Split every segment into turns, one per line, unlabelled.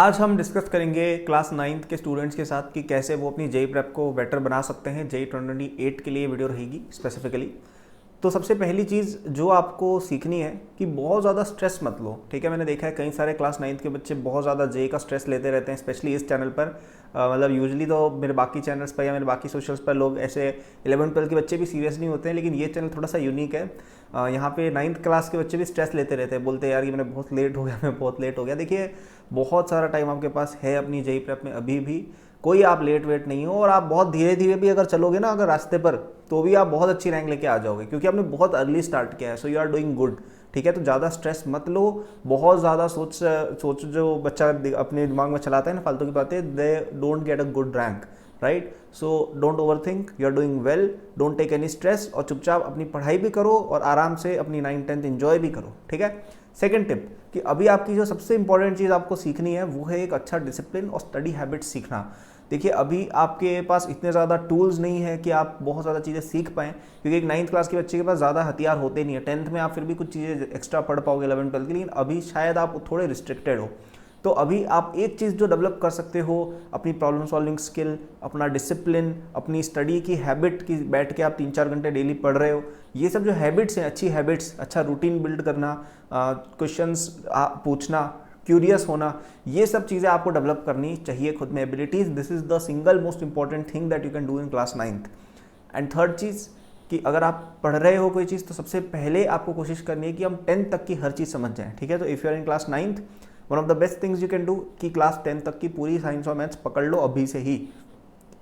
आज हम डिस्कस करेंगे क्लास 9th के स्टूडेंट्स के साथ कि कैसे वो अपनी जेई प्रेप को बेटर बना सकते हैं। जेई 2028 के लिए वीडियो रहेगी स्पेसिफिकली। तो सबसे पहली चीज़ जो आपको सीखनी है कि बहुत ज़्यादा स्ट्रेस मत लो। ठीक है, मैंने देखा है कई सारे क्लास 9th के बच्चे बहुत ज़्यादा जेई का स्ट्रेस लेते रहते हैं, स्पेशली इस चैनल पर। मतलब यूजुअली तो मेरे बाकी चैनल्स पर या मेरे बाकी सोशल्स पर लोग ऐसे 11th-12th के बच्चे भी सीरियस नहीं होते हैं, लेकिन ये चैनल थोड़ा सा यूनिक है। यहाँ पे 9th क्लास के बच्चे भी स्ट्रेस लेते रहते हैं, बोलते हैं यार कि मैंने बहुत लेट हो गया, मैं बहुत लेट हो गया। देखिए, बहुत सारा टाइम आपके पास है अपनी जेई प्रेप में, अभी भी कोई आप लेट वेट नहीं हो। और आप बहुत धीरे धीरे भी अगर चलोगे ना अगर रास्ते पर, तो भी आप बहुत अच्छी रैंक लेके आ जाओगे, क्योंकि आपने बहुत अर्ली स्टार्ट किया है। So you are doing good. ठीक है, तो ज़्यादा स्ट्रेस मत लो। बहुत ज़्यादा सोच जो बच्चा अपने दिमाग में चलाता है ना फालतू की बातें, they don't get a good rank, right. So don't over think, you are doing well, don't take any stress, और चुपचाप अपनी पढ़ाई भी करो और आराम से अपनी 9th-10th एंजॉय भी करो। ठीक है। सेकंड टिप कि अभी आपकी जो सबसे इंपॉर्टेंट चीज़ आपको सीखनी है वो है एक अच्छा डिसिप्लिन और स्टडी हैबिट सीखना। देखिए, अभी आपके पास इतने ज़्यादा टूल्स नहीं है कि आप बहुत ज़्यादा चीज़ें सीख पाएँ, क्योंकि एक 9th क्लास के बच्चे के पास ज़्यादा हथियार होते नहीं है। 10th में आप फिर भी कुछ चीज़ें एक्स्ट्रा पढ़ पाओगे 11th-12th की, लेकिन अभी शायद आप थोड़े रिस्ट्रिक्टेड हो। तो अभी आप एक चीज़ जो डेवलप कर सकते हो, अपनी प्रॉब्लम सॉल्विंग स्किल, अपना डिसिप्लिन, अपनी स्टडी की हैबिट की, बैठ के आप 3-4 घंटे डेली पढ़ रहे हो, ये सब जो हैबिट्स हैं, अच्छी हैबिट्स, अच्छा रूटीन बिल्ड करना, क्वेश्चंस पूछना, क्यूरियस होना, ये सब चीज़ें आपको डेवलप करनी चाहिए खुद में, abilities. This is the single most important thing that you can do in class 9th। And third चीज़ कि अगर आप पढ़ रहे हो कोई चीज़, तो सबसे पहले आपको कोशिश करनी है कि हम 10th तक की हर चीज़ समझ जाएं। ठीक है, तो if you are in class 9th, one of the best things you can do कि क्लास 10th तक की पूरी साइंस और मैथ्स पकड़ लो अभी से ही।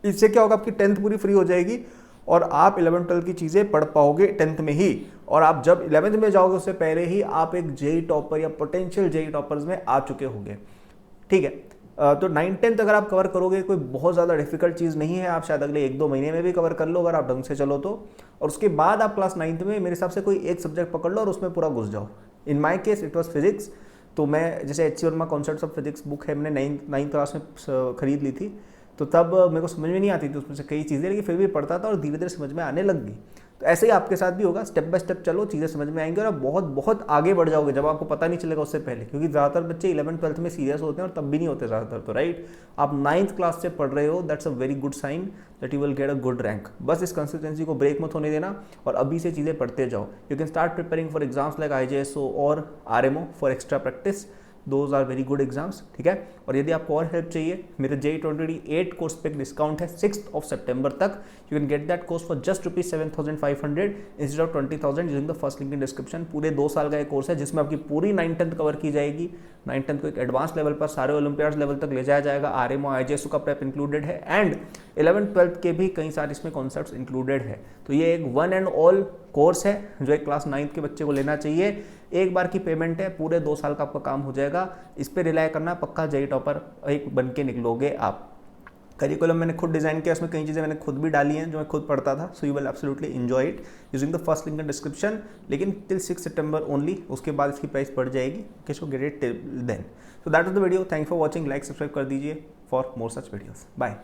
इससे क्या होगा, आपकी 10th पूरी फ्री हो जाएगी और आप 11th-12th की चीज़ें पढ़ पाओगे 10th में ही। और आप जब 11th में जाओगे उससे पहले ही आप एक जेई टॉपर या पोटेंशियल जेई टॉपर्स में आ चुके होंगे। ठीक है, तो 9th-10th अगर आप कवर करोगे, कोई बहुत ज़्यादा डिफिकल्ट चीज़ नहीं है, आप शायद अगले 1-2 महीने में भी कवर कर लो अगर आप ढंग से चलो तो। और उसके बाद आप क्लास 9th में मेरे हिसाब से कोई एक सब्जेक्ट पकड़ लो और उसमें पूरा घुस जाओ। In my case it was physics. तो मैं जैसे H C Verma concepts of physics book है, मैंने 9th क्लास में खरीद ली थी, तो तब मेरे को समझ में नहीं आती थी उसमें से कई चीज़ें, लेकिन फिर भी पढ़ता था और धीरे धीरे समझ में आने लग गई। तो ऐसे ही आपके साथ भी होगा, स्टेप बाय स्टेप चलो, चीज़ें समझ में आएंगी और आप बहुत बहुत आगे बढ़ जाओगे जब आपको पता नहीं चलेगा उससे पहले, क्योंकि ज़्यादातर बच्चे 11th-12th में सीरियस होते हैं और तब भी नहीं होते ज़्यादातर, तो राइट। आप 9th क्लास से पढ़ रहे हो, that's a very good sign that you will get a good rank. बस इस कंसिस्टेंसी को ब्रेक मत होने देना और अभी से चीज़ें पढ़ते जाओ। You can start preparing for exams like IJSO और RMO for extra practice. Those are very good exams. ठीक है, और यदि आपको और हेल्प चाहिए, मेरे जेई 2028 कोर्स पे एक डिस्काउंट है 6 सितंबर तक। You can get that course for just ₹7,500 instead of 20,000 using the first link in description. पूरे 2 साल का एक कोर्स है जिसमें आपकी पूरी 9th-10th कवर की जाएगी। 9th-10th को एक एडवांस लेवल पर, सारे ओलंपियाड्स लेवल तक ले जाया जाएगा। RMO IJSO का प्रेप इंक्लूडेड है एंड 11th-12th के भी कई सारे इसमें कॉन्सेप्ट्स इंक्लूडेड है। तो ये एक वन एंड ऑल कोर्स है जो एक क्लास 9th के बच्चे को लेना चाहिए। एक बार की पेमेंट है, पूरे 2 साल का आपका काम हो जाएगा। इस पे रिलाय करना, पक्का जेई टॉपर एक बन के निकलोगे आप। करिकुलम मैंने खुद डिजाइन किया, उसमें कई चीज़ें मैंने खुद भी डाली हैं जो मैं खुद पढ़ता था। So you will absolutely enjoy it using the first link in description, लेकिन टिल 6 सितंबर ओनली। उसके बाद इसकी प्राइस बढ़ जाएगी। Okay, so get it till then. So that was the video. Thank for watching. Like subscribe कर दीजिए for more such videos. Bye.